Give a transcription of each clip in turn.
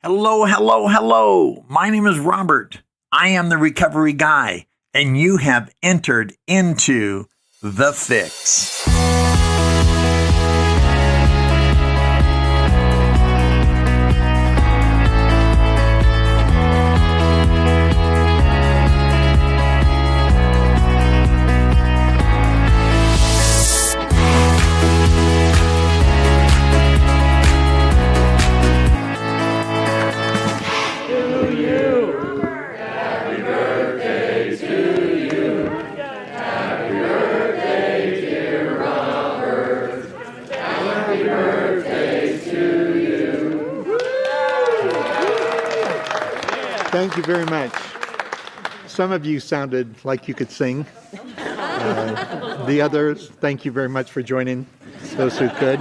Hello, hello, hello. My name is Robert. I am the recovery guy, and you have entered into The Fix. Thank you very much. Some of you sounded like you could sing. The others, thank you very much for joining, those who could.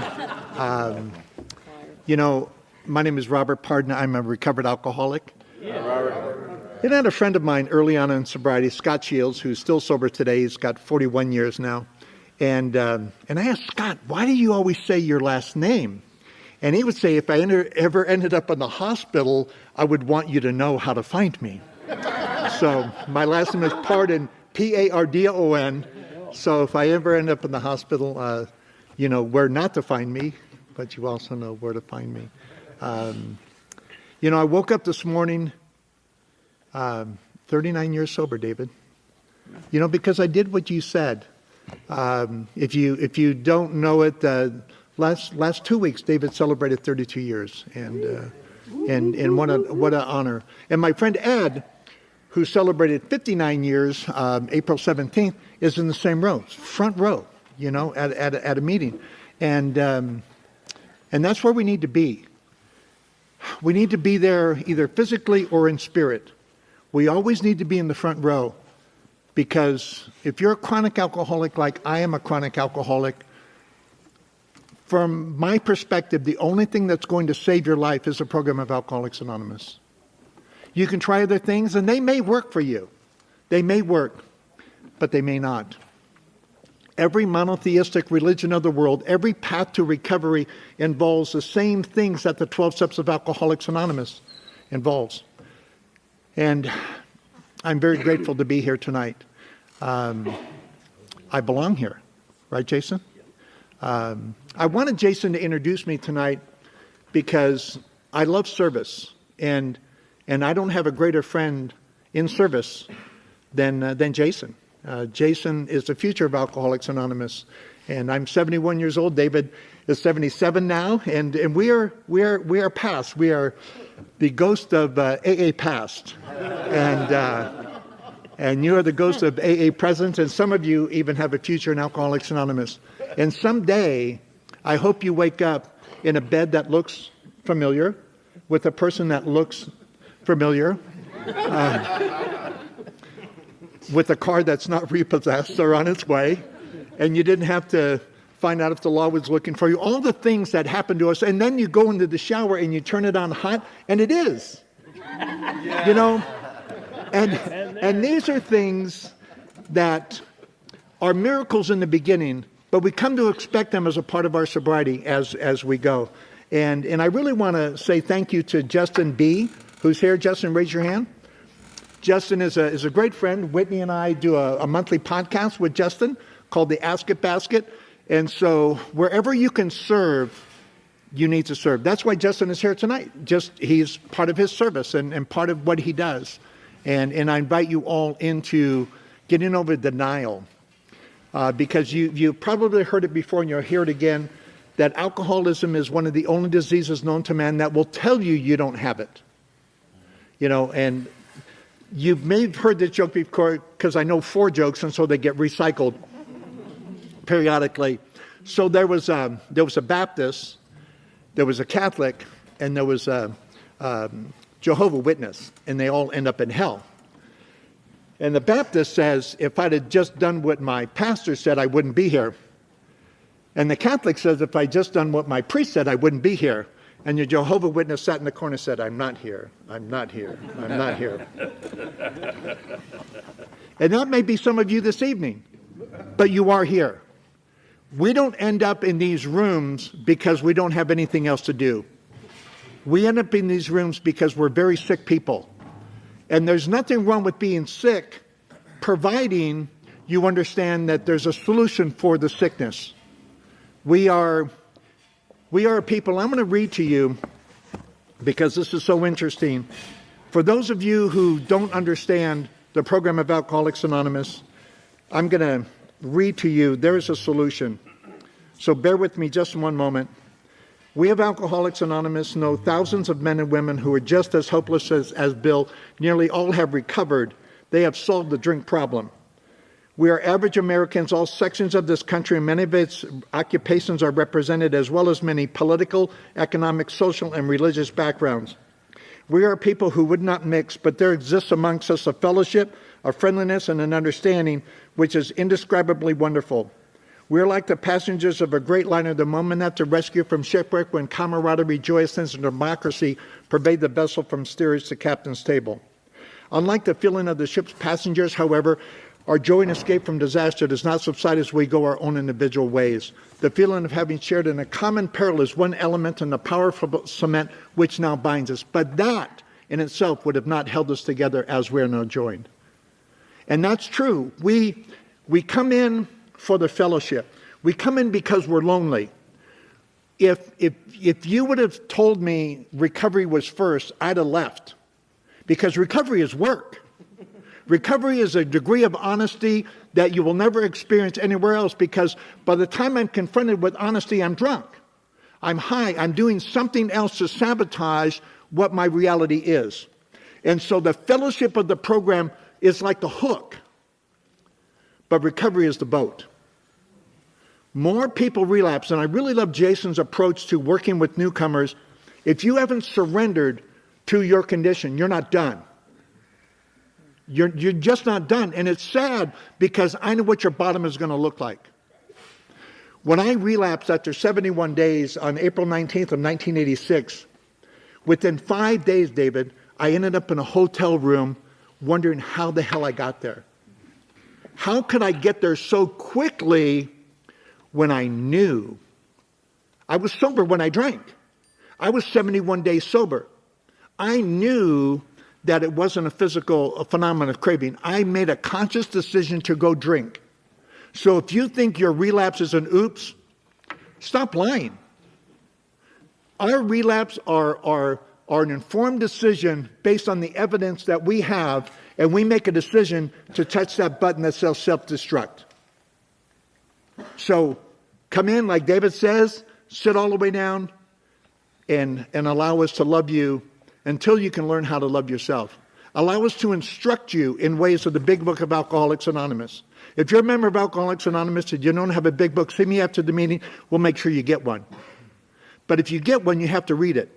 My name is Robert Pardon. I'm a recovered alcoholic. And I had a friend of mine early on in sobriety, Scott Shields, who's still sober today. He's got 41 years now. And I asked Scott, why do you always say your last name? And he would say, if I ever ended up in the hospital, I would want you to know how to find me. So my last name is Pardon, P-A-R-D-O-N. So if I ever end up in the hospital, you know where not to find me, but you also know where to find me. I woke up this morning, 39 years sober, David. Because I did what you said. If you don't know it, last 2 weeks, David celebrated 32 years, and what an honor. And my friend Ed, who celebrated 59 years, April 17th, is in the same row, front row, at a meeting, and that's where we need to be. We need to be there either physically or in spirit. We always need to be in the front row, because if you're a chronic alcoholic like I am a chronic alcoholic, from my perspective, the only thing that's going to save your life is a program of Alcoholics Anonymous. You can try other things, and they may work for you. They may work, but they may not. Every monotheistic religion of the world, every path to recovery involves the same things that the 12 Steps of Alcoholics Anonymous involves. And I'm very grateful to be here tonight. I belong here. Right, Jason? I wanted Jason to introduce me tonight because I love service, and I don't have a greater friend in service than Jason. Jason is the future of Alcoholics Anonymous, and I'm 71 years old. David is 77 now, and we are past. We are the ghost of AA past, and you are the ghost of AA present, and some of you even have a future in Alcoholics Anonymous. And someday, I hope you wake up in a bed that looks familiar, with a person that looks familiar, with a car that's not repossessed or on its way, and you didn't have to find out if the law was looking for you. All the things that happen to us, and then you go into the shower and you turn it on hot, and it is. And these are things that are miracles in the beginning, but we come to expect them as a part of our sobriety as we go. And I really want to say thank you to Justin B., who's here. Justin, raise your hand. Justin is a great friend. Whitney and I do a monthly podcast with Justin called the Ask It Basket. And so wherever you can serve, you need to serve. That's why Justin is here tonight. He's part of his service and part of what he does. And I invite you all into getting over denial. Because you probably heard it before and you'll hear it again, that alcoholism is one of the only diseases known to man that will tell you don't have it. And you may have heard this joke before, because I know 4 jokes, and so they get recycled periodically. So there was a Baptist, there was a Catholic, and there was a Jehovah's Witness, and they all end up in hell. And the Baptist says, if I'd have just done what my pastor said, I wouldn't be here. And the Catholic says, if I'd just done what my priest said, I wouldn't be here. And your Jehovah's Witness sat in the corner and said, I'm not here, I'm not here, I'm not here. And that may be some of you this evening, but you are here. We don't end up in these rooms because we don't have anything else to do. We end up in these rooms because we're very sick people. And there's nothing wrong with being sick, providing you understand that there's a solution for the sickness. We are people. I'm going to read to you, because this is so interesting. For those of you who don't understand the program of Alcoholics Anonymous, I'm going to read to you, there is a solution. So bear with me just one moment. We of Alcoholics Anonymous know thousands of men and women who are just as hopeless as Bill. Nearly all have recovered. They have solved the drink problem. We are average Americans. All sections of this country and many of its occupations are represented, as well as many political, economic, social, and religious backgrounds. We are people who would not mix, but there exists amongst us a fellowship, a friendliness, and an understanding which is indescribably wonderful. We are like the passengers of a great liner, the moment after rescue from shipwreck, when camaraderie, joyousness, and democracy pervade the vessel from steerage to captain's table. Unlike the feeling of the ship's passengers, however, our joy and escape from disaster does not subside as we go our own individual ways. The feeling of having shared in a common peril is one element in the powerful cement which now binds us. But that in itself would have not held us together as we are now joined. And that's true. We come in for the fellowship. We come in because we're lonely. If you would have told me recovery was first, I'd have left. Because recovery is work. Recovery is a degree of honesty that you will never experience anywhere else, because by the time I'm confronted with honesty, I'm drunk. I'm high. I'm doing something else to sabotage what my reality is. And so the fellowship of the program is like the hook, but recovery is the boat. More people relapse, and I really love Jason's approach to working with newcomers. If you haven't surrendered to your condition, you're not done. You're just not done. And it's sad, because I know what your bottom is going to look like. When I relapsed after 71 days on April 19th of 1986, within 5 days, David, I ended up in a hotel room wondering how the hell I got there. How could I get there so quickly when I knew? I was sober when I drank. I was 71 days sober. I knew that it wasn't a physical phenomenon of craving. I made a conscious decision to go drink. So if you think your relapse is an oops, stop lying. Our relapse are an informed decision based on the evidence that we have, and we make a decision to touch that button that says self-destruct. So come in, like David says, sit all the way down, and allow us to love you until you can learn how to love yourself. Allow us to instruct you in ways of the big book of Alcoholics Anonymous. If you're a member of Alcoholics Anonymous and you don't have a big book, see me after the meeting. We'll make sure you get one. But if you get one, you have to read it,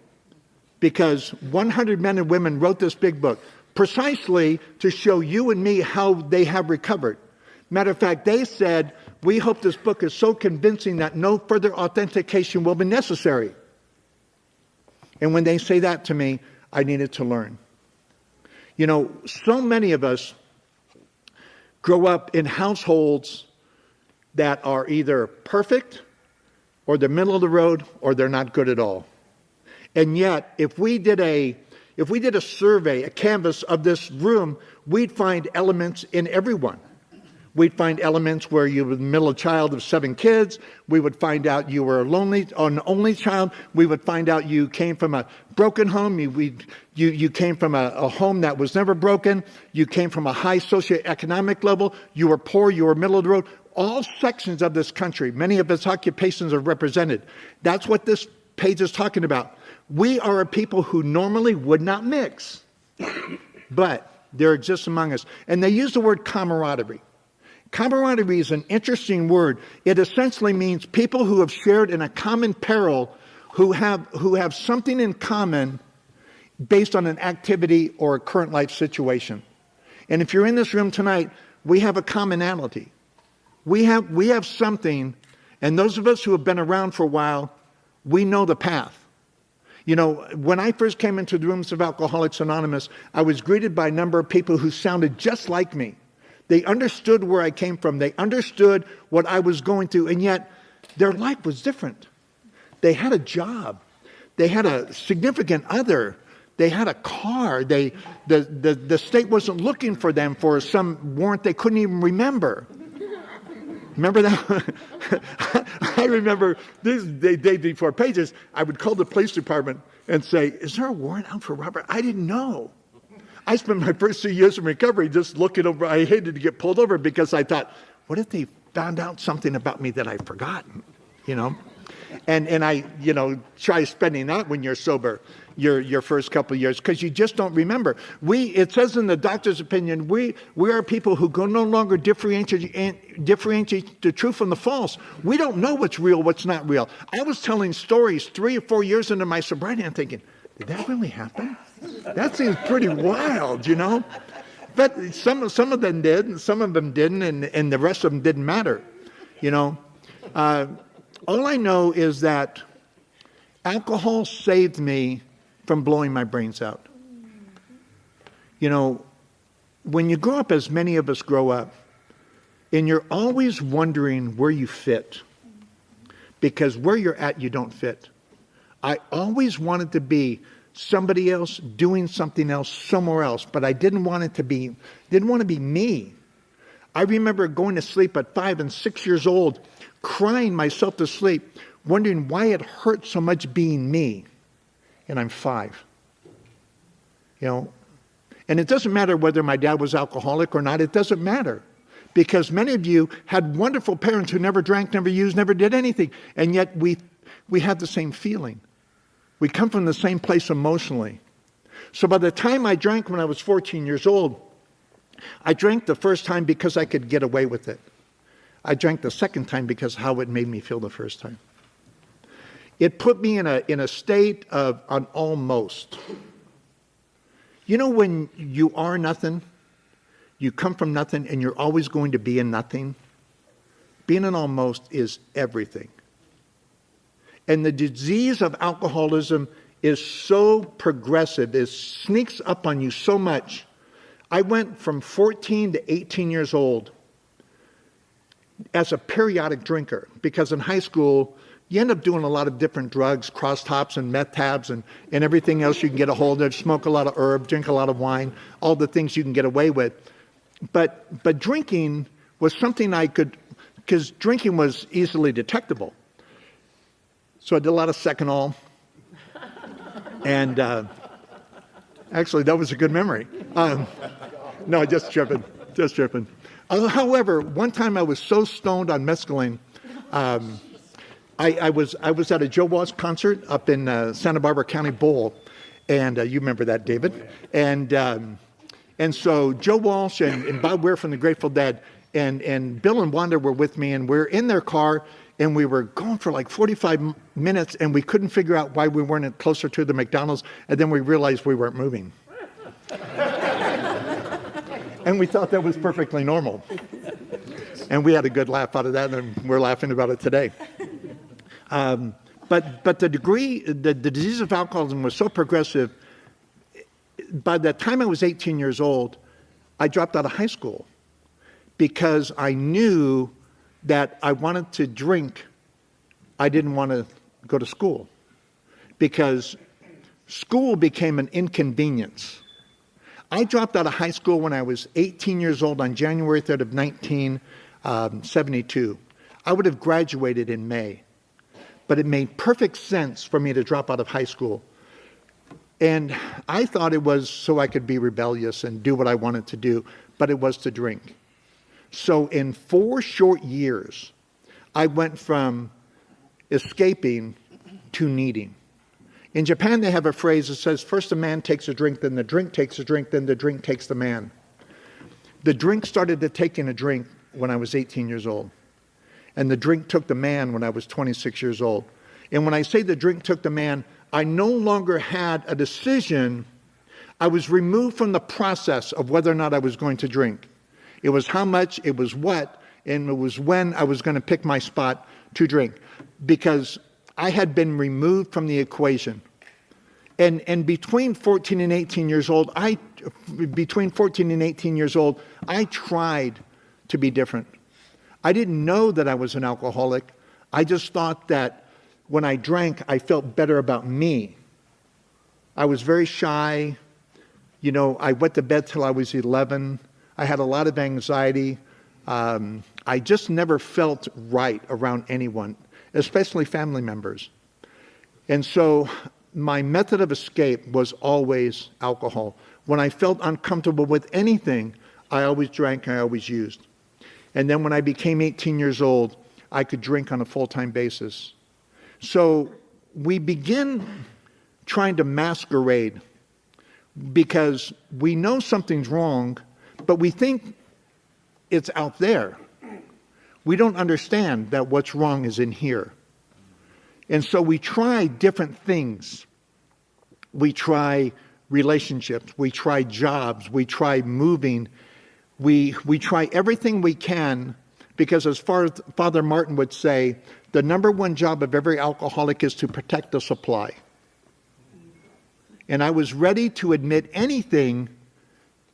because 100 men and women wrote this big book precisely to show you and me how they have recovered. Matter of fact, they said, we hope this book is so convincing that no further authentication will be necessary. And when they say that to me, I needed to learn. You know, so many of us grow up in households that are either perfect, or they're middle of the road, or they're not good at all. And yet, if we did a survey, a canvas of this room, we'd find elements in everyone. We'd find elements where you were the middle child of 7 kids. We would find out you were an only child. We would find out you came from a broken home. You came from a home that was never broken. You came from a high socioeconomic level. You were poor. You were middle of the road. All sections of this country, many of its occupations are represented. That's what this page is talking about. We are a people who normally would not mix, but there exists among us. And they use the word camaraderie. Camaraderie is an interesting word. It essentially means people who have shared in a common peril, who have something in common based on an activity or a current life situation. And if you're in this room tonight, we have a commonality. We have something, and those of us who have been around for a while, we know the path. You know, when I first came into the rooms of Alcoholics Anonymous, I was greeted by a number of people who sounded just like me. They understood where I came from. They understood what I was going through, and yet their life was different. They had a job. They had a significant other. They had a car. The state wasn't looking for them for some warrant they couldn't even remember. Remember that? I remember this day before pages, I would call the police department and say, is there a warrant out for Robert? I didn't know. I spent my first 2 years in recovery just looking over. I hated to get pulled over because I thought, what if they found out something about me that I'd forgotten, And I, try spending that when you're sober, your first couple of years, because you just don't remember. It says in the doctor's opinion, we are people who no longer differentiate the true from the false. We don't know what's real, what's not real. I was telling stories 3 or 4 years into my sobriety and thinking, did that really happen? That seems pretty wild, But some of them did, and some of them didn't, and the rest of them didn't matter, All I know is that alcohol saved me from blowing my brains out. When you grow up, as many of us grow up, and you're always wondering where you fit, because where you're at, you don't fit. I always wanted to be somebody else doing something else somewhere else, but I didn't want to be me. I remember going to sleep at 5 and 6 years old, crying myself to sleep, wondering why it hurt so much being me. And I'm 5. And it doesn't matter whether my dad was alcoholic or not. It doesn't matter. Because many of you had wonderful parents who never drank, never used, never did anything. And yet we have the same feeling. We come from the same place emotionally. So by the time I drank when I was 14 years old, I drank the first time because I could get away with it. I drank the second time because how it made me feel the first time. It put me in a state of an almost. When you are nothing, you come from nothing, and you're always going to be in nothing? Being an almost is everything. And the disease of alcoholism is so progressive, it sneaks up on you so much. I went from 14 to 18 years old as a periodic drinker, because in high school, you end up doing a lot of different drugs, cross tops and meth tabs and everything else you can get a hold of, smoke a lot of herb, drink a lot of wine, all the things you can get away with. But drinking was something I could, because drinking was easily detectable. So I did a lot of Seconal. And actually, that was a good memory. No, just tripping. However, one time I was so stoned on mescaline, I was at a Joe Walsh concert up in Santa Barbara County Bowl, and you remember that, David. And so Joe Walsh and Bob Weir from the Grateful Dead and Bill and Wanda were with me, and we're in their car, and we were going for like 45 minutes, and we couldn't figure out why we weren't closer to the McDonald's, and then we realized we weren't moving. And we thought that was perfectly normal. And we had a good laugh out of that, and we're laughing about it today. But the disease of alcoholism was so progressive. By the time I was 18 years old, I dropped out of high school because I knew that I wanted to drink. I didn't want to go to school because school became an inconvenience. I dropped out of high school when I was 18 years old on January 3rd of 1972. I would have graduated in May, but it made perfect sense for me to drop out of high school. And I thought it was so I could be rebellious and do what I wanted to do, but it was to drink. So in 4 short years, I went from escaping to needing. In Japan, they have a phrase that says, first a man takes a drink, then the drink takes a drink, then the drink takes the man. The drink started to take in a drink when I was 18 years old. And the drink took the man when I was 26 years old. And when I say the drink took the man, I no longer had a decision. I was removed from the process of whether or not I was going to drink. It was how much, it was what, and it was when I was going to pick my spot to drink. Because I had been removed from the equation. And between 14 and 18 years old, I tried to be different. I didn't know that I was an alcoholic. I just thought that when I drank, I felt better about me. I was very shy. I went to bed till I was 11. I had a lot of anxiety. I just never felt right around anyone, especially family members. And so my method of escape was always alcohol. When I felt uncomfortable with anything, I always drank, I always used. And then when I became 18 years old, I could drink on a full-time basis. So we begin trying to masquerade because we know something's wrong, but we think it's out there. We don't understand that what's wrong is in here. And so we try different things. We try relationships. We try jobs. We try moving. We try everything we can because, as far as Father Martin would say, the number one job of every alcoholic is to protect the supply. And I was ready to admit anything,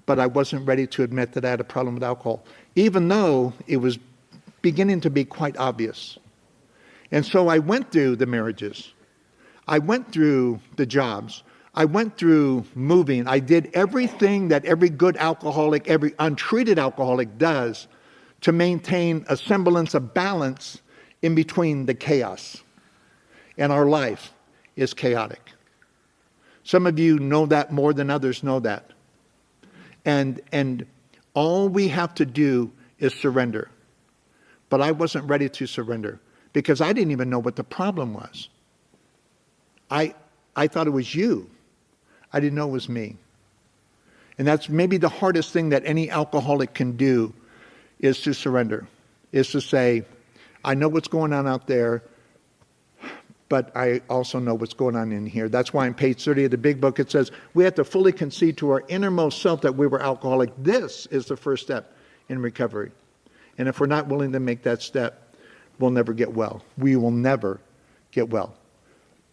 but I wasn't ready to admit that I had a problem with alcohol, even though it was beginning to be quite obvious. And so I went through the marriages. I went through the jobs. I went through moving. I did everything that every good alcoholic, every untreated alcoholic does to maintain a semblance of balance in between the chaos. And our life is chaotic. Some of you know that more than others know that. And all we have to do is surrender. But I wasn't ready to surrender because I didn't even know what the problem was. I thought it was you. I didn't know it was me. And that's maybe the hardest thing that any alcoholic can do is to surrender, is to say, I know what's going on out there, but I also know what's going on in here. That's why on page 30 of the big book it says, we have to fully concede to our innermost self that we were alcoholic. This is the first step in recovery. And if we're not willing to make that step, we'll never get well. We will never get well.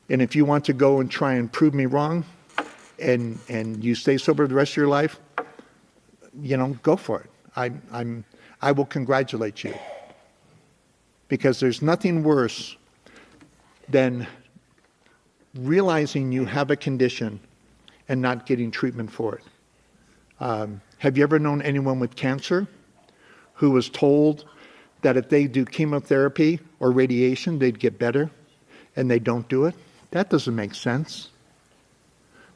And if you want to go and try and prove me wrong, and you stay sober the rest of your life, go for it. I will congratulate you. Because there's nothing worse than realizing you have a condition and not getting treatment for it. Have you ever known anyone with cancer who was told that if they do chemotherapy or radiation, they'd get better, and they don't do it? That doesn't make sense.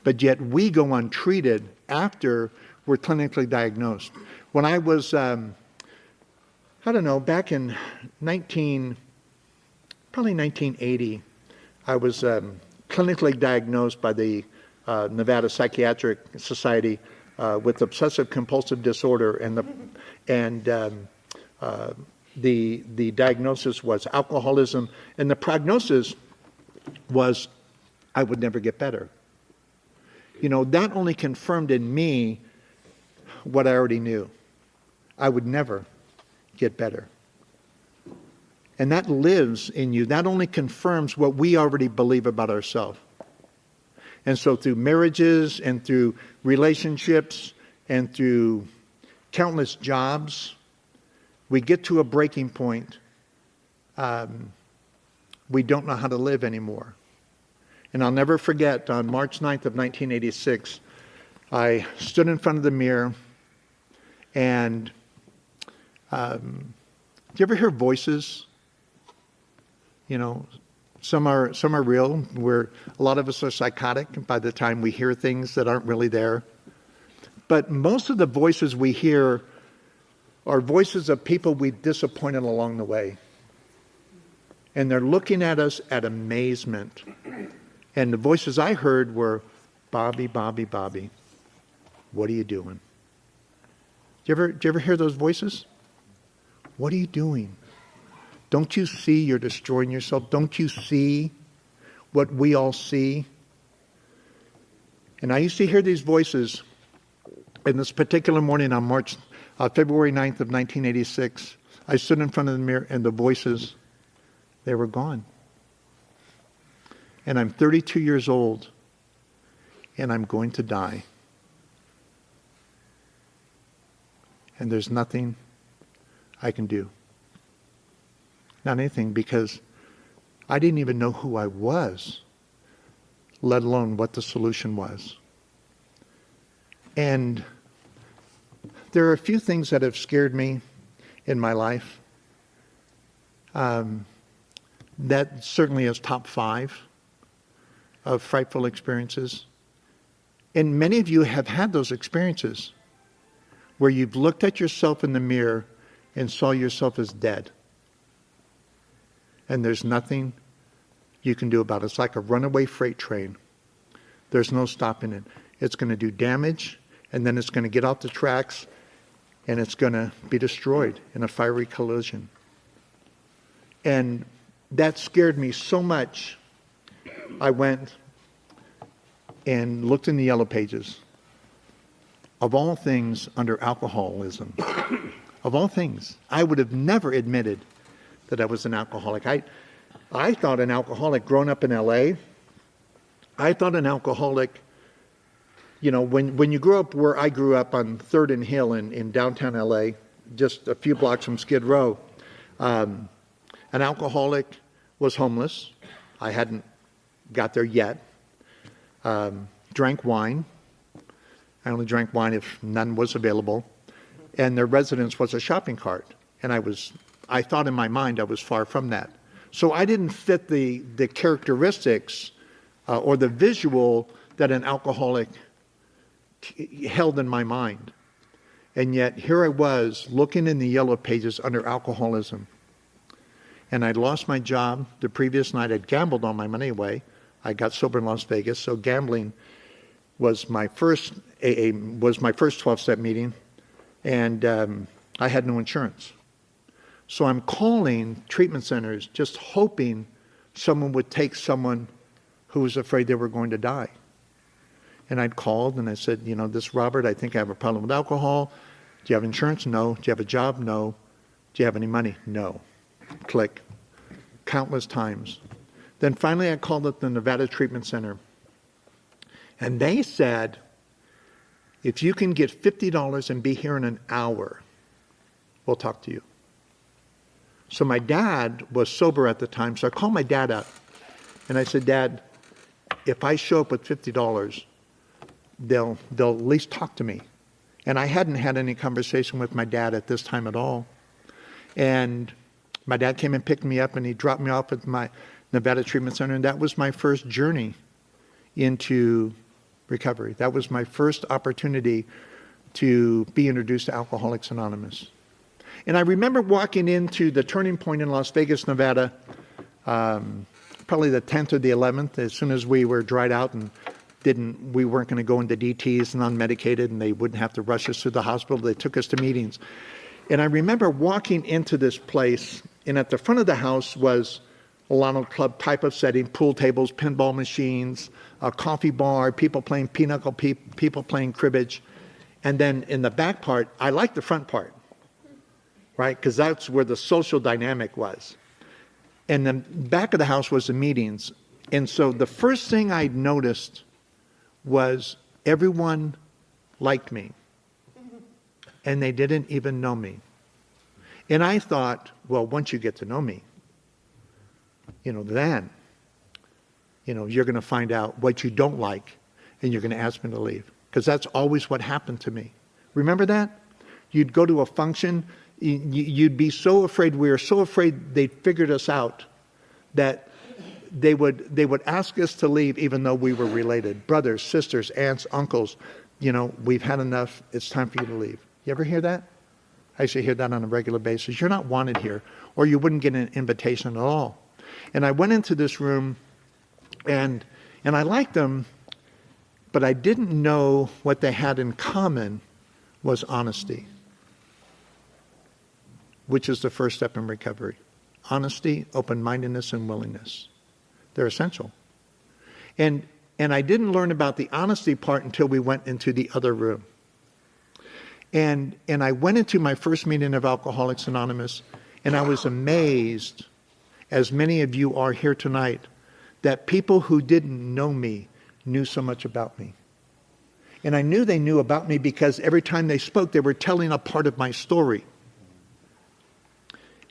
But yet we go untreated after we're clinically diagnosed. When I was, back in 1980, I was clinically diagnosed by the Nevada Psychiatric Society with obsessive compulsive disorder, and the diagnosis was alcoholism, and the prognosis was I would never get better. That only confirmed in me what I already knew. I would never get better. And that lives in you. That only confirms what we already believe about ourselves. And so through marriages and through relationships and through countless jobs, we get to a breaking point. We don't know how to live anymore. And I'll never forget, on March 9th of 1986, I stood in front of the mirror, and do you ever hear voices? Some are real, where a lot of us are psychotic by the time we hear things that aren't really there. But most of the voices we hear are voices of people we've disappointed along the way. And they're looking at us at amazement. And the voices I heard were, Bobby, Bobby, Bobby, what are you doing? Do you ever hear those voices? What are you doing? Don't you see you're destroying yourself? Don't you see what we all see? And I used to hear these voices. And this particular morning on February 9th of 1986, I stood in front of the mirror, and the voices, they were gone. And I'm 32 years old, and I'm going to die. And there's nothing I can do. Not anything, because I didn't even know who I was, let alone what the solution was. And there are a few things that have scared me in my life. That certainly is top 5 of frightful experiences. And many of you have had those experiences where you've looked at yourself in the mirror and saw yourself as dead. And there's nothing you can do about it. It's like a runaway freight train. There's no stopping it. It's going to do damage, and then it's going to get off the tracks, and it's going to be destroyed in a fiery collision. And that scared me so much, I went and looked in the yellow pages. Of all things, under alcoholism, of all things, I would have never admitted that I was an alcoholic. I thought an alcoholic, growing up in LA, I thought an alcoholic, when you grow up where I grew up on 3rd and Hill in downtown LA, just a few blocks from Skid Row, an alcoholic was homeless. I hadn't got there yet. Drank wine. I only drank wine if none was available. And their residence was a shopping cart. And I thought in my mind I was far from that. So I didn't fit the characteristics or the visual that an alcoholic held in my mind. And yet here I was looking in the yellow pages under alcoholism. And I'd lost my job the previous night. I'd gambled all my money away. I got sober in Las Vegas, so gambling was my first 12-step meeting, and I had no insurance. So I'm calling treatment centers just hoping someone would take someone who was afraid they were going to die. And I'd called and I said, this Robert, I think I have a problem with alcohol. Do you have insurance? No. Do you have a job? No. Do you have any money? No. Click. Countless times. Then finally I called up the Nevada Treatment Center. And they said, if you can get $50 and be here in an hour, we'll talk to you. So my dad was sober at the time, so I called my dad up. And I said, Dad, if I show up with $50, they'll at least talk to me. And I hadn't had any conversation with my dad at this time at all. And my dad came and picked me up, and he dropped me off at my Nevada Treatment Center, and that was my first journey into recovery. That was my first opportunity to be introduced to Alcoholics Anonymous. And I remember walking into the Turning Point in Las Vegas, Nevada, probably the 10th or the 11th, as soon as we were dried out and we weren't going to go into DTs and unmedicated, and they wouldn't have to rush us to the hospital. They took us to meetings. And I remember walking into this place, and at the front of the house was a Lano Club type of setting, pool tables, pinball machines, a coffee bar, people playing pinochle, people playing cribbage. And then in the back part, I liked the front part, right? Because that's where the social dynamic was. And the back of the house was the meetings. And so the first thing I noticed was everyone liked me. And they didn't even know me. And I thought, well, once you get to know me, then, you're going to find out what you don't like, and you're going to ask me to leave. Because that's always what happened to me. Remember that? You'd go to a function, you'd be so afraid, we were so afraid they'd figured us out, that they would ask us to leave even though we were related. Brothers, sisters, aunts, uncles, we've had enough, it's time for you to leave. You ever hear that? I used to hear that on a regular basis. You're not wanted here, or you wouldn't get an invitation at all. And I went into this room, and I liked them, but I didn't know what they had in common was honesty, which is the first step in recovery. Honesty, open-mindedness, and willingness. They're essential. And I didn't learn about the honesty part until we went into the other room. And I went into my first meeting of Alcoholics Anonymous, and I was amazed, as many of you are here tonight, that people who didn't know me knew so much about me. And I knew they knew about me because every time they spoke, they were telling a part of my story.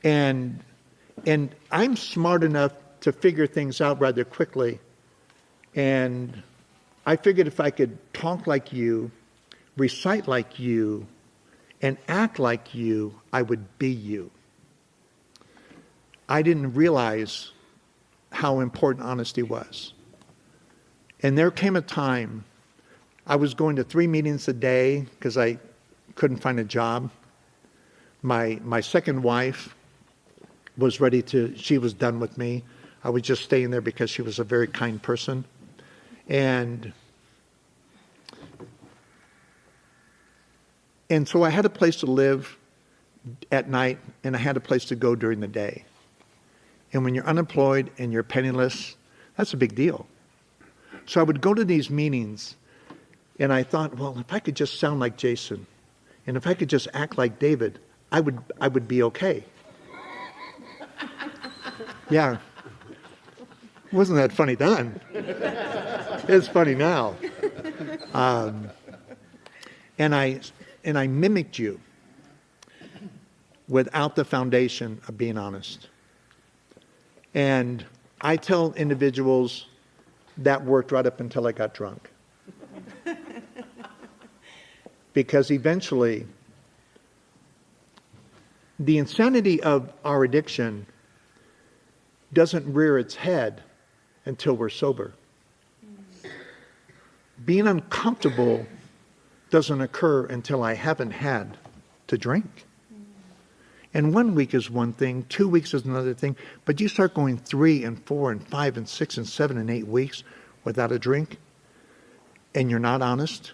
And I'm smart enough to figure things out rather quickly. And I figured if I could talk like you, recite like you, and act like you, I would be you. I didn't realize how important honesty was. And there came a time I was going to 3 meetings a day because I couldn't find a job. My second wife was she was done with me. I was just staying there because she was a very kind person. And so I had a place to live at night, and I had a place to go during the day. And when you're unemployed and you're penniless, that's a big deal. So I would go to these meetings, and I thought, well, if I could just sound like Jason, and if I could just act like David, I would be okay. Yeah. Wasn't that funny then? It's funny now. And I mimicked you without the foundation of being honest. And I tell individuals that worked right up until I got drunk. Because eventually, the insanity of our addiction doesn't rear its head until we're sober. Being uncomfortable doesn't occur until I haven't had to drink. And 1 week is one thing, 2 weeks is another thing, but you start going 3 and 4 and 5 and 6 and 7 and 8 weeks without a drink, and you're not honest,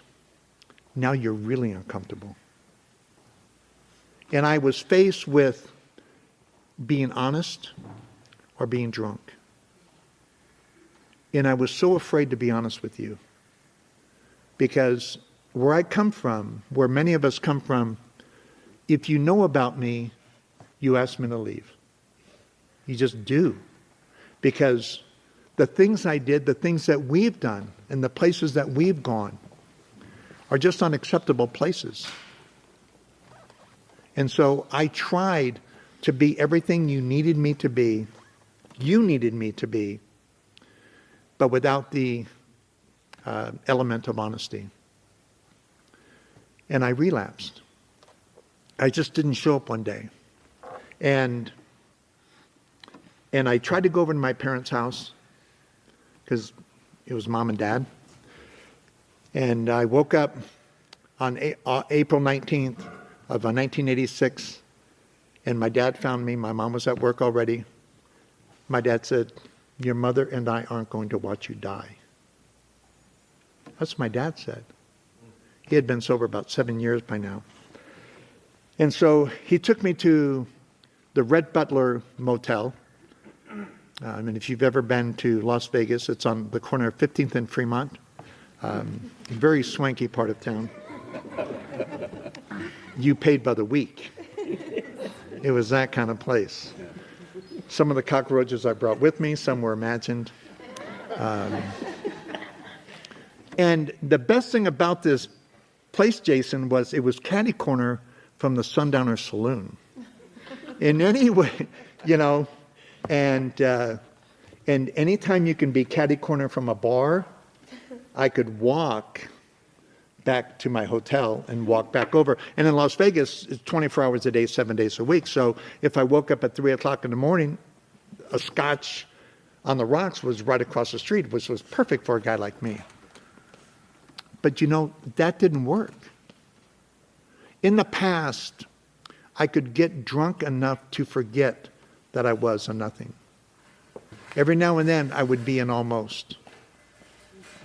now you're really uncomfortable. And I was faced with being honest or being drunk. And I was so afraid to be honest with you. Because where I come from, where many of us come from, if you know about me, you ask me to leave. You just do. Because the things I did, the things that we've done, and the places that we've gone are just unacceptable places. And so I tried to be everything you needed me to be, but without the element of honesty. And I relapsed. I just didn't show up one day. And I tried to go over to my parents' house because it was mom and dad. And I woke up on April 19th of 1986, and my dad found me. My mom was at work already. My dad said, "Your mother and I aren't going to watch you die." That's what my dad said. He had been sober about 7 years by now. And so he took me to the Red Butler Motel. If you've ever been to Las Vegas, it's on the corner of 15th and Fremont. Very swanky part of town. You paid by the week. It was that kind of place. Some of the cockroaches I brought with me, some were imagined. And the best thing about this place, Jason, was it was catty corner from the Sundowner Saloon. In any way, and anytime you can be catty corner from a bar, I could walk back to my hotel and walk back over. And in Las Vegas, it's 24 hours a day, 7 days a week. So if I woke up at 3 o'clock in the morning, a scotch on the rocks was right across the street, which was perfect for a guy like me. But that didn't work. In the past, I could get drunk enough to forget that I was a nothing. Every now and then I would be an almost.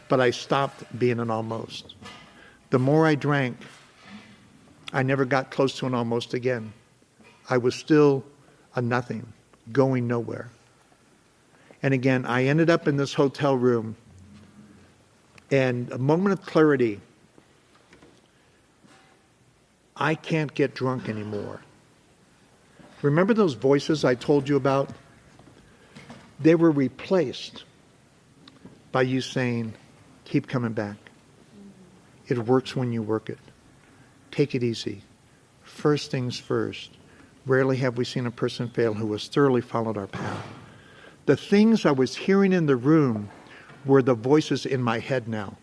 But I stopped being an almost. The more I drank, I never got close to an almost again. I was still a nothing, going nowhere. And again, I ended up in this hotel room, and a moment of clarity. I can't get drunk anymore. Remember those voices I told you about? They were replaced by you saying, "Keep coming back. It works when you work it. Take it easy. First things first. Rarely have we seen a person fail who has thoroughly followed our path. The things I was hearing in the room were the voices in my head now.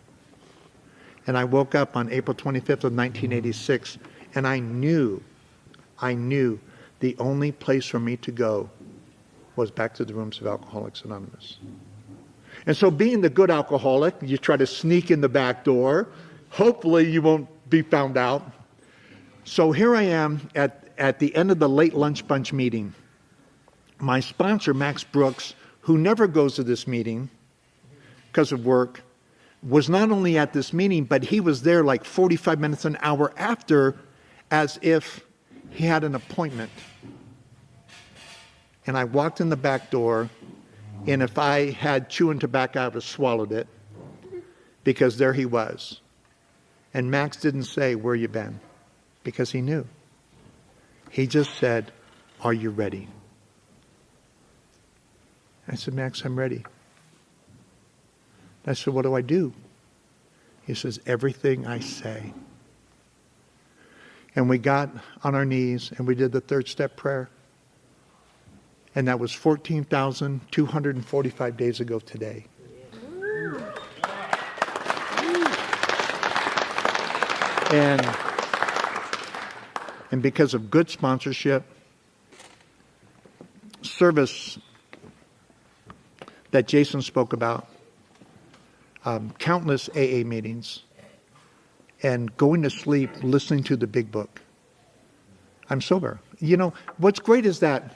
And I woke up on April 25th of 1986, and I knew the only place for me to go was back to the rooms of Alcoholics Anonymous. And so being the good alcoholic, you try to sneak in the back door. Hopefully you won't be found out. So here I am at the end of the late lunch bunch meeting. My sponsor, Max Brooks, who never goes to this meeting because of work, was not only at this meeting, but he was there like 45 minutes, an hour after, as if he had an appointment. And I walked in the back door, and if I had chewing tobacco, I would have swallowed it, because there he was. And Max didn't say, "Where you been?" because he knew. He just said, "Are you ready?" I said, "Max, I'm ready." I said, "What do I do?" He says, "Everything I say." And we got on our knees and we did the third step prayer. And that was 14,245 days ago today. And because of good sponsorship, service that Jason spoke about, countless AA meetings, and going to sleep listening to the Big Book, I'm sober. You know, what's great is that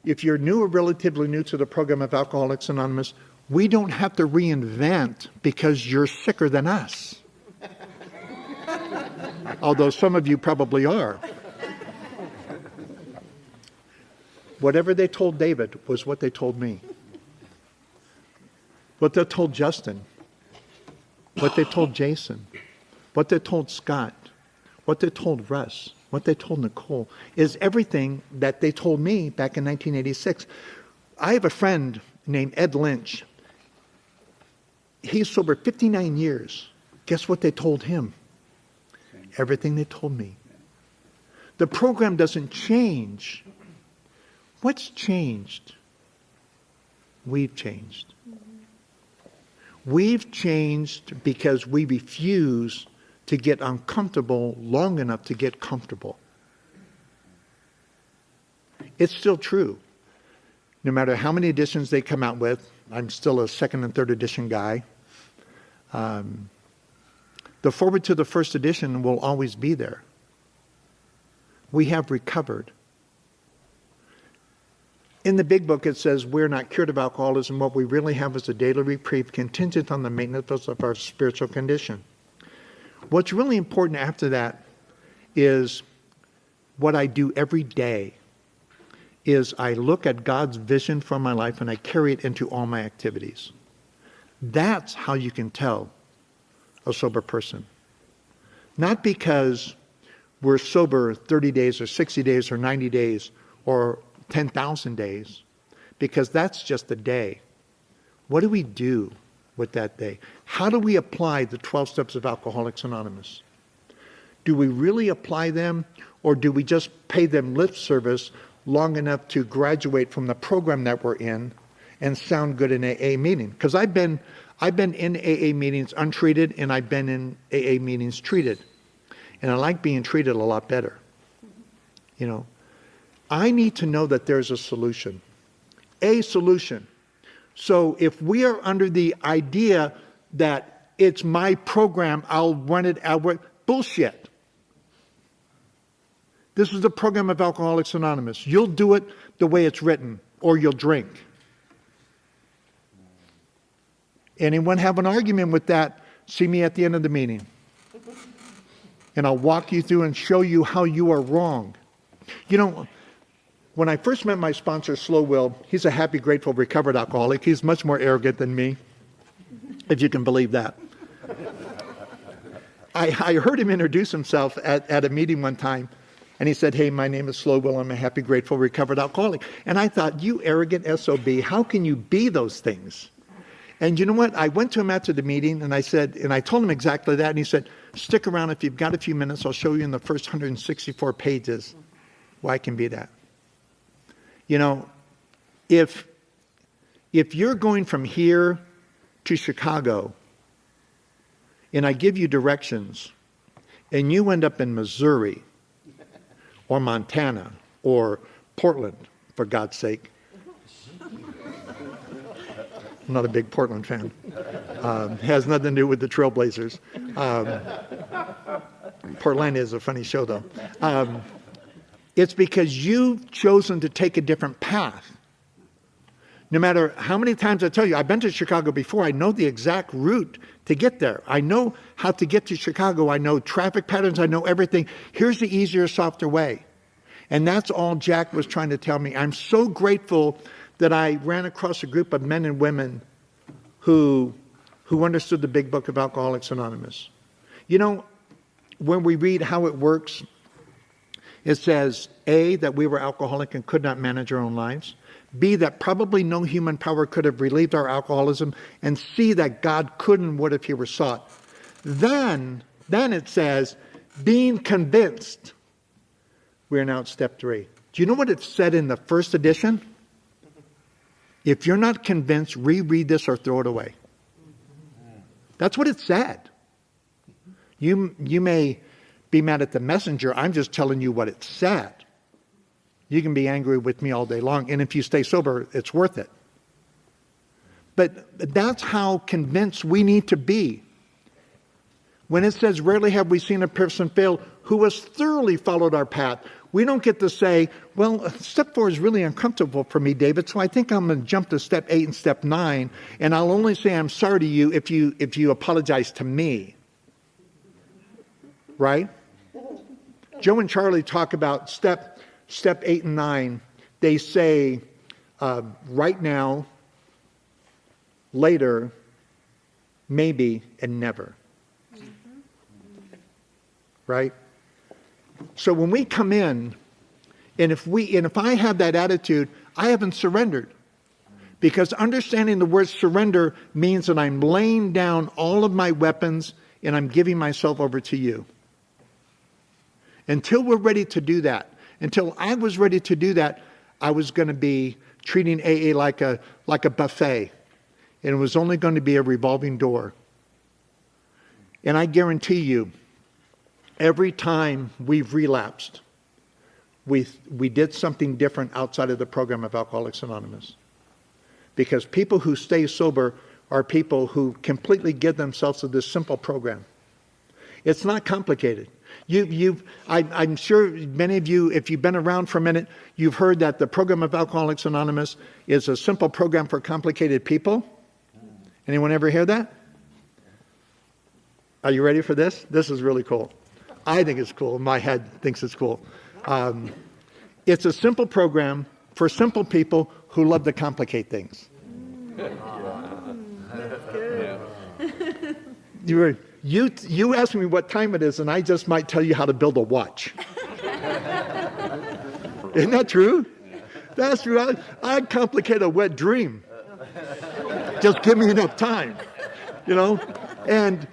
if you're new or relatively new to the program of Alcoholics Anonymous, we don't have to reinvent because you're sicker than us. Although some of you probably are. Whatever they told David was what they told me. What they told Justin. What they told Jason. What they told Scott. What they told Russ. What they told Nicole is everything that they told me back in 1986. I have a friend named Ed Lynch. He's sober 59 years. Guess what they told him? Everything they told me. The program doesn't change. What's changed? We've changed. We've changed because we refuse to get uncomfortable long enough to get comfortable. It's still true. No matter how many editions they come out with, I'm still a second and third edition guy. The forward to the first edition will always be there. We have recovered. In the Big Book, it says we're not cured of alcoholism. What we really have is a daily reprieve contingent on the maintenance of our spiritual condition. What's really important after that is what I do every day is I look at God's vision for my life and I carry it into all my activities. That's how you can tell a sober person. Not because we're sober 30 days or 60 days or 90 days or 10,000 days, because that's just a day. What do we do with that day? How do we apply the 12 steps of Alcoholics Anonymous? Do we really apply them, or do we just pay them lip service long enough to graduate from the program that we're in and sound good in AA meeting? Because I've been in AA meetings untreated, and I've been in AA meetings treated. And I like being treated a lot better. You know, I need to know that there's a solution. A solution. So if we are under the idea that it's my program, I'll run it out, bullshit. This is the program of Alcoholics Anonymous. You'll do it the way it's written, or you'll drink. Anyone have an argument with that, see me at the end of the meeting. And I'll walk you through and show you how you are wrong. You know, when I first met my sponsor, Slow Will, he's a happy, grateful, recovered alcoholic. He's much more arrogant than me, if you can believe that. I heard him introduce himself at a meeting one time, and he said, "Hey, my name is Slow Will. I'm a happy, grateful, recovered alcoholic." And I thought, you arrogant SOB, how can you be those things? And you know what? I went to him after the meeting, and I told him exactly that, and he said, "Stick around. If you've got a few minutes, I'll show you in the first 164 pages why I can be that." You know, if If you're going from here to Chicago, and I give you directions, and you end up in Missouri, or Montana, or Portland, for God's sake. I'm not a big Portland fan. Has nothing to do with the Trailblazers. Portland is a funny show, though. It's because you've chosen to take a different path. No matter how many times I tell you, I've been to Chicago before, I know the exact route to get there. I know how to get to Chicago. I know traffic patterns. I know everything. Here's the easier, softer way. And that's all Jack was trying to tell me. I'm so grateful that I ran across a group of men and women who understood the big book of Alcoholics Anonymous. You know, when we read how it works, it says, A, that we were alcoholic and could not manage our own lives. B, that probably no human power could have relieved our alcoholism. And C, that God could and would if he were sought. Then it says, being convinced. We're now at step 3. Do you know what it said in the first edition? If you're not convinced, reread this or throw it away. That's what it said. You may be mad at the messenger. I'm just telling you what it said. You can be angry with me all day long. And if you stay sober, it's worth it. But that's how convinced we need to be. When it says, rarely have we seen a person fail who has thoroughly followed our path. We don't get to say, well, step 4 is really uncomfortable for me, David, so I think I'm going to jump to step 8 and step 9, and I'll only say I'm sorry to you if you apologize to me. Right? Joe and Charlie talk about step 8 and 9. They say, right now, later, maybe, and never. Right? So when we come in, and if I have that attitude, I haven't surrendered. Because understanding the word surrender means that I'm laying down all of my weapons and I'm giving myself over to you. Until we're ready to do that, until I was ready to do that, I was going to be treating AA like a buffet. And it was only going to be a revolving door. And I guarantee you, every time we've relapsed, we did something different outside of the program of Alcoholics Anonymous. Because people who stay sober are people who completely give themselves to this simple program. It's not complicated. I'm sure many of you, if you've been around for a minute, you've heard that the program of Alcoholics Anonymous is a simple program for complicated people. Anyone ever hear that? Are you ready for this? This is really cool. I think it's cool. My head thinks it's cool. It's a simple program for simple people who love to complicate things. That's good. You ask me what time it is, and I just might tell you how to build a watch. Isn't that true? That's true. I'd complicate a wet dream. Just give me enough time, you know? And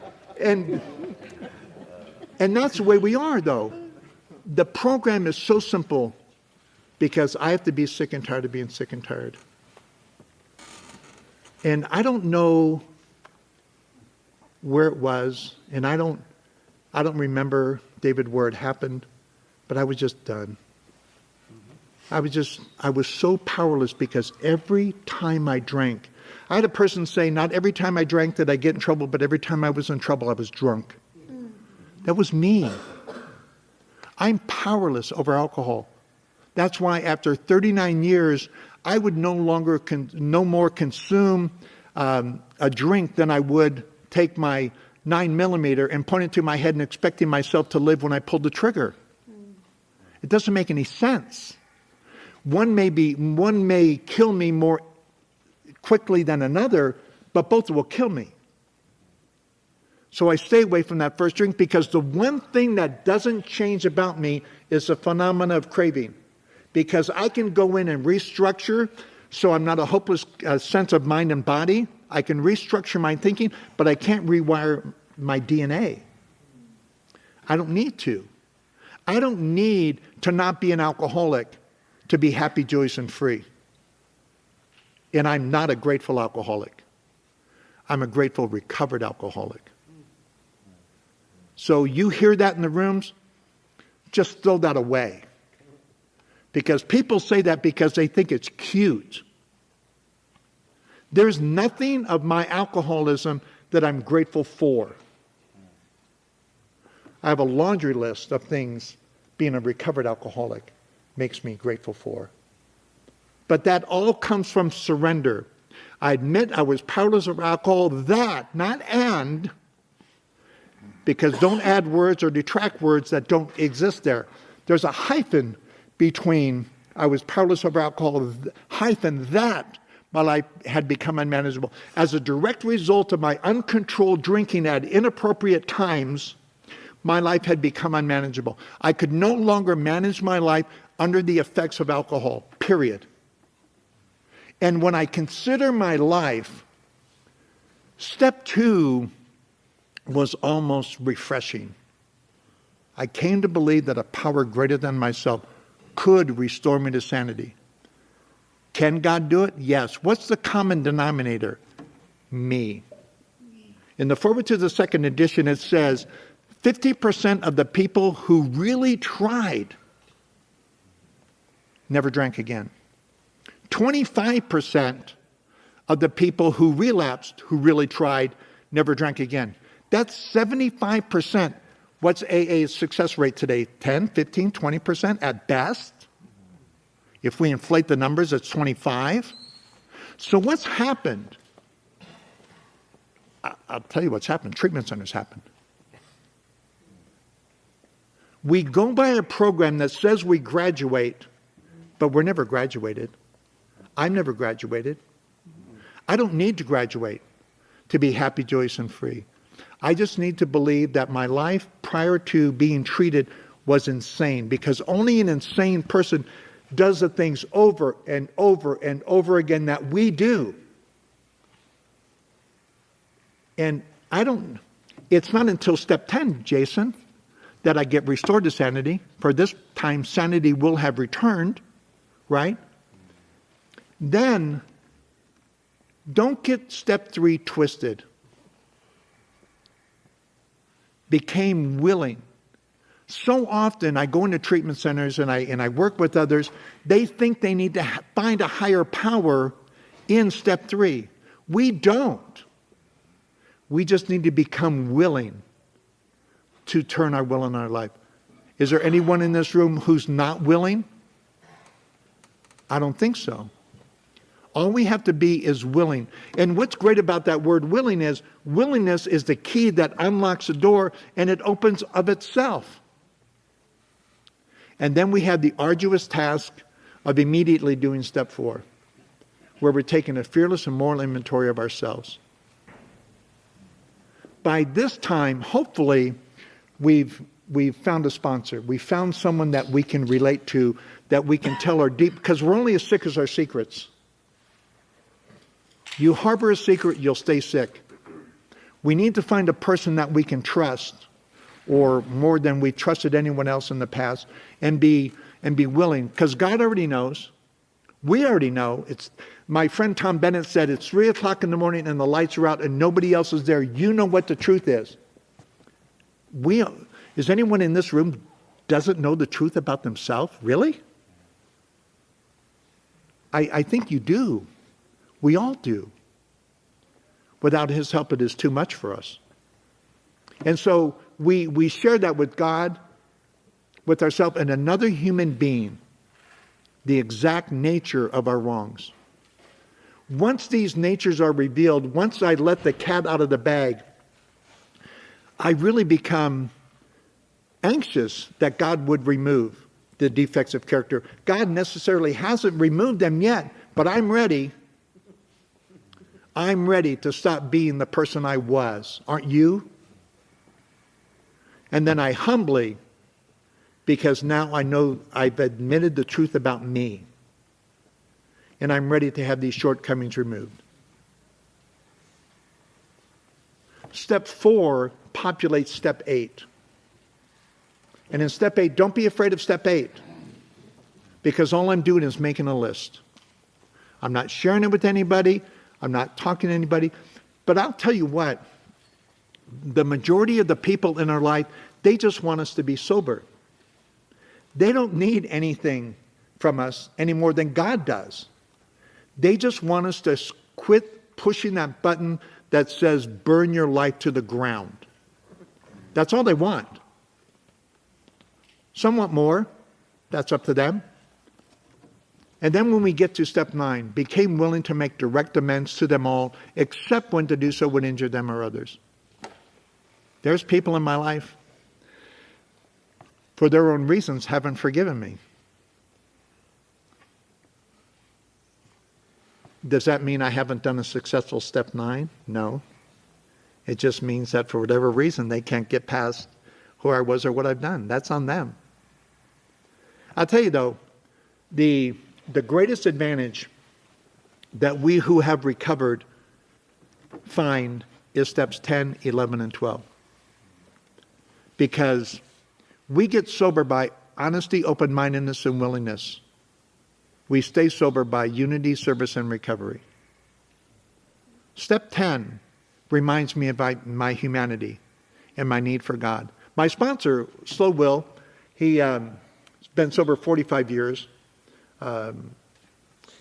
that's the way we are, though. The program is so simple because I have to be sick and tired of being sick and tired. And I don't know where it was, and I don't remember, David, where it happened, but I was just done. I was so powerless because every time I drank, I had a person say, not every time I drank did I get in trouble, but every time I was in trouble, I was drunk. That was me. I'm powerless over alcohol. That's why after 39 years, I would no more consume a drink than I would take my 9mm and point it to my head and expecting myself to live when I pulled the trigger. It doesn't make any sense. One may kill me more quickly than another, but both will kill me. So I stay away from that first drink because the one thing that doesn't change about me is the phenomena of craving. Because I can go in and restructure so I'm not a hopeless sense of mind and body. I can restructure my thinking, but I can't rewire my DNA. I don't need to. I don't need to not be an alcoholic to be happy, joyous, and free. And I'm not a grateful alcoholic. I'm a grateful recovered alcoholic. So you hear that in the rooms, just throw that away. Because people say that because they think it's cute. There's nothing of my alcoholism that I'm grateful for. I have a laundry list of things being a recovered alcoholic makes me grateful for. But that all comes from surrender. I admit I was powerless of alcohol, that, not and, because don't add words or detract words that don't exist there. There's a hyphen between I was powerless over alcohol, hyphen that my life had become unmanageable. As a direct result of my uncontrolled drinking at inappropriate times, my life had become unmanageable. I could no longer manage my life under the effects of alcohol, period. And when I consider my life, step 2 was almost refreshing. I came to believe that a power greater than myself could restore me to sanity. Can God do it? Yes. What's the common denominator? Me. In the foreword to the second edition, it says 50% of the people who really tried never drank again. 25% of the people who relapsed, who really tried, never drank again. That's 75%. What's AA's success rate today? 10, 15, 20% at best? If we inflate the numbers, it's 25. So what's happened? I'll tell you what's happened. Treatment centers happened. We go by a program that says we graduate, but we're never graduated. I'm never graduated. I don't need to graduate to be happy, joyous, and free. I just need to believe that my life prior to being treated was insane, because only an insane person does the things over and over and over again that we do. And it's not until step 10, Jason, that I get restored to sanity. For this time, sanity will have returned, right? Then, don't get step 3 twisted. Became willing. So often I go into treatment centers and I work with others. They think they need to find a higher power in step 3. We don't. We just need to become willing to turn our will in our life. Is there anyone in this room who's not willing? I don't think so. All we have to be is willing. And what's great about that word willing is, willingness is the key that unlocks the door and it opens of itself. And then we have the arduous task of immediately doing step 4, where we're taking a fearless and moral inventory of ourselves. By this time, hopefully, we've found a sponsor. We found someone that we can relate to, that we can tell our deep, because we're only as sick as our secrets. You harbor a secret, you'll stay sick. We need to find a person that we can trust, or more than we trusted anyone else in the past, and be willing, because God already knows. We already know. My friend Tom Bennett said, it's 3 o'clock in the morning and the lights are out and nobody else is there. You know what the truth is. Is anyone in this room doesn't know the truth about themselves? Really? I think you do. We all do. Without His help, it is too much for us. And so we share that with God, with ourselves, and another human being, the exact nature of our wrongs. Once these natures are revealed, once I let the cat out of the bag, I really become anxious that God would remove the defects of character. God necessarily hasn't removed them yet, but I'm ready. I'm ready to stop being the person I was. Aren't you? And then I humbly, because now I know I've admitted the truth about me, and I'm ready to have these shortcomings removed. Step 4 populates step 8. And in step 8, don't be afraid of step 8, because all I'm doing is making a list. I'm not sharing it with anybody. I'm not talking to anybody. But I'll tell you what, the majority of the people in our life, they just want us to be sober. They don't need anything from us any more than God does. They just want us to quit pushing that button that says burn your life to the ground. That's all they want. Some want more. That's up to them. And then when we get to step 9, became willing to make direct amends to them all, except when to do so would injure them or others. There's people in my life, for their own reasons, haven't forgiven me. Does that mean I haven't done a successful step 9? No. It just means that for whatever reason, they can't get past who I was or what I've done. That's on them. I'll tell you though, the greatest advantage that we who have recovered find is steps 10, 11, and 12. Because we get sober by honesty, open-mindedness, and willingness. We stay sober by unity, service, and recovery. Step 10 reminds me of my humanity and my need for God. My sponsor, Slow Will, he's been sober 45 years.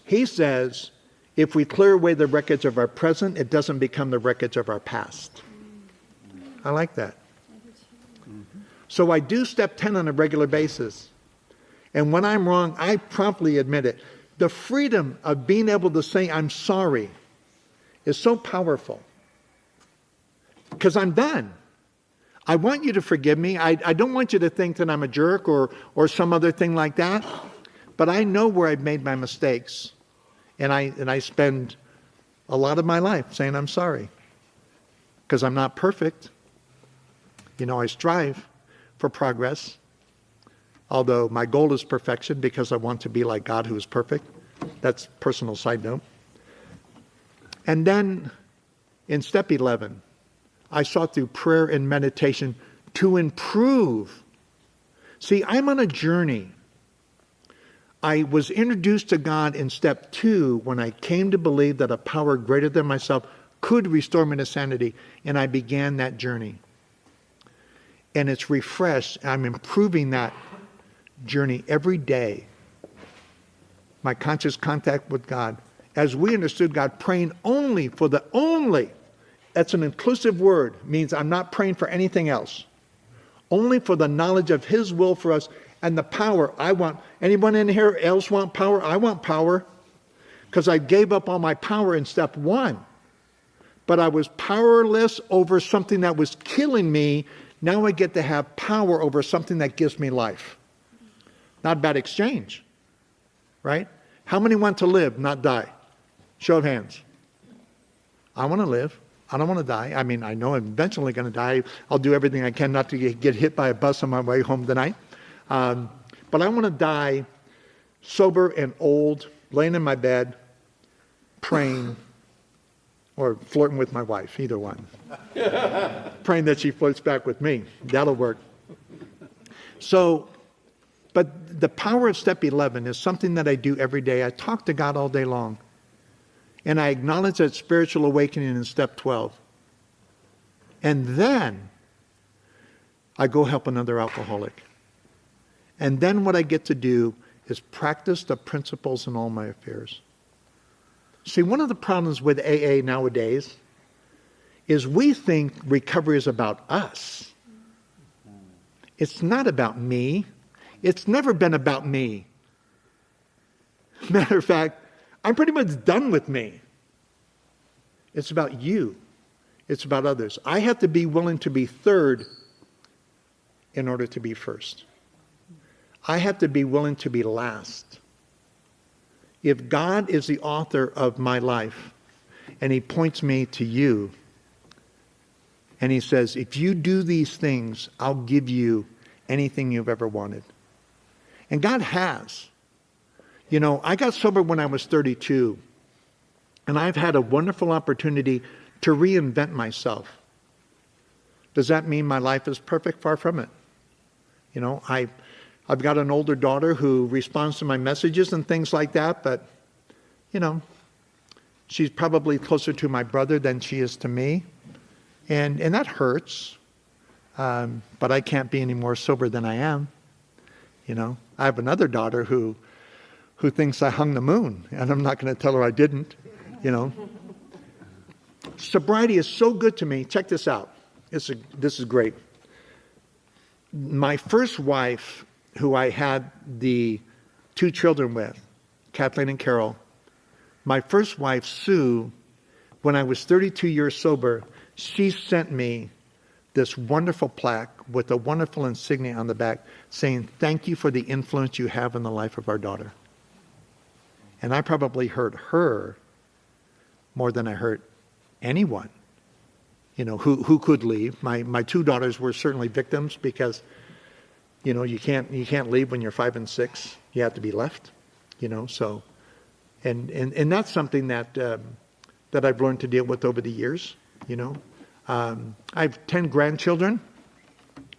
He says, if we clear away the wreckage of our present, it doesn't become the wreckage of our past. I like that. So I do step 10 on a regular basis. And when I'm wrong, I promptly admit it. The freedom of being able to say I'm sorry is so powerful. Because I'm done. I want you to forgive me. I don't want you to think that I'm a jerk or some other thing like that. But I know where I've made my mistakes. And I spend a lot of my life saying I'm sorry. Because I'm not perfect. You know, I strive for progress. Although my goal is perfection because I want to be like God who is perfect. That's personal side note. And then in step 11, I sought through prayer and meditation to improve. See, I'm on a journey. I was introduced to God in step 2 when I came to believe that a power greater than myself could restore me to sanity. And I began that journey. And it's refreshed. I'm improving that journey every day. My conscious contact with God. As we understood God, praying only for the only. That's an inclusive word. Means I'm not praying for anything else. Only for the knowledge of His will for us and the power I want. Anyone in here else want power? I want power. Because I gave up all my power in step 1. But I was powerless over something that was killing me. Now I get to have power over something that gives me life. Not a bad exchange. Right? How many want to live, not die? Show of hands. I want to live. I don't want to die. I mean, I know I'm eventually going to die. I'll do everything I can not to get hit by a bus on my way home tonight. But I want to die sober and old, laying in my bed, praying, or flirting with my wife, either one. Praying that she flirts back with me. That'll work. So, but the power of step 11 is something that I do every day. I talk to God all day long. And I acknowledge that spiritual awakening in step 12. And then I go help another alcoholic. And then what I get to do is practice the principles in all my affairs. See, one of the problems with AA nowadays is we think recovery is about us. It's not about me. It's never been about me. Matter of fact, I'm pretty much done with me. It's about you. It's about others. I have to be willing to be third in order to be first. I have to be willing to be last. If God is the author of my life and He points me to you and He says, if you do these things, I'll give you anything you've ever wanted. And God has. You know, I got sober when I was 32, and I've had a wonderful opportunity to reinvent myself. Does that mean my life is perfect? Far from it. You know, I've got an older daughter who responds to my messages and things like that, but, you know, She's probably closer to my brother than she is to me. And that hurts. But I can't be any more sober than I am. You know, I have another daughter who thinks I hung the moon, and I'm not going to tell her I didn't, you know. Sobriety is so good to me. Check this out. This is great. My first wife, who I had the 2 children with, Kathleen and Carol, my first wife, Sue, when I was 32 years sober, she sent me this wonderful plaque with a wonderful insignia on the back saying, "Thank you for the influence you have in the life of our daughter." And I probably hurt her more than I hurt anyone, you know, who could leave. My 2 daughters were certainly victims because, you know, you can't leave when you're 5 and 6. You have to be left, you know. So, and that's something that I've learned to deal with over the years, you know. I have 10 grandchildren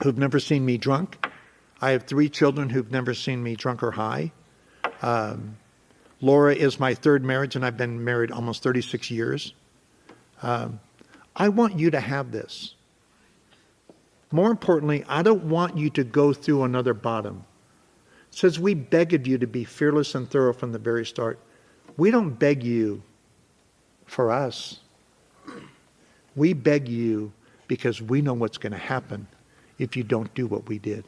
who've never seen me drunk. I have 3 children who've never seen me drunk or high. Laura is my 3rd marriage, and I've been married almost 36 years. I want you to have this. More importantly, I don't want you to go through another bottom. It says we beg of you to be fearless and thorough from the very start. We don't beg you for us. We beg you because we know what's going to happen if you don't do what we did.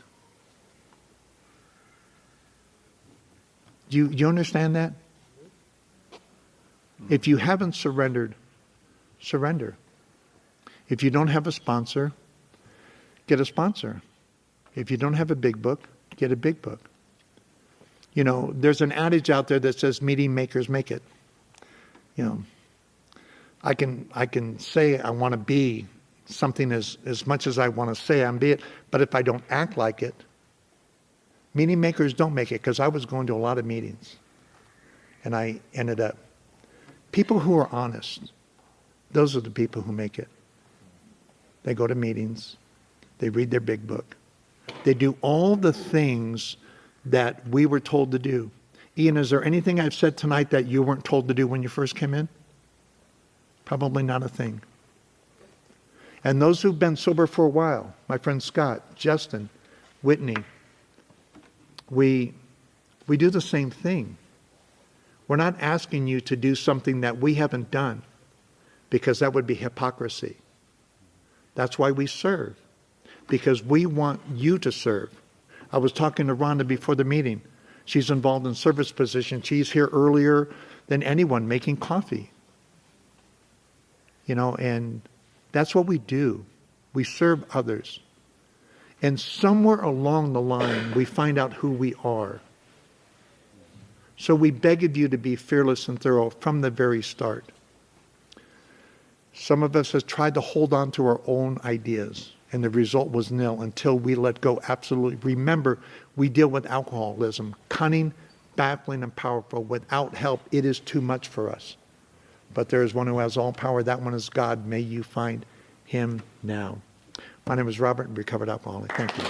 Do you understand that? If you haven't surrendered, surrender. If you don't have a sponsor, get a sponsor. If you don't have a big book, get a big book. You know, there's an adage out there that says meeting makers make it. You know, I can say I want to be something as much as I want to say I'm be it, but if I don't act like it, meeting makers don't make it, because I was going to a lot of meetings and I ended up. People who are honest, those are the people who make it. They go to meetings, they read their big book, they do all the things that we were told to do. Ian, is there anything I've said tonight that you weren't told to do when you first came in? Probably not a thing. And those who've been sober for a while, my friend Scott, Justin, Whitney, we do the same thing. We're not asking you to do something that we haven't done, because that would be hypocrisy. That's why we serve, because we want you to serve. I was talking to Rhonda before the meeting. She's involved in service position. She's here earlier than anyone making coffee. You know, and that's what we do. We serve others. And somewhere along the line, we find out who we are. So we beg of you to be fearless and thorough from the very start. Some of us have tried to hold on to our own ideas, and the result was nil until we let go absolutely. Remember, we deal with alcoholism, cunning, baffling, and powerful. Without help, it is too much for us. But there is one who has all power. That one is God. May you find him now. My name is Robert, recovered alcoholic. Thank you.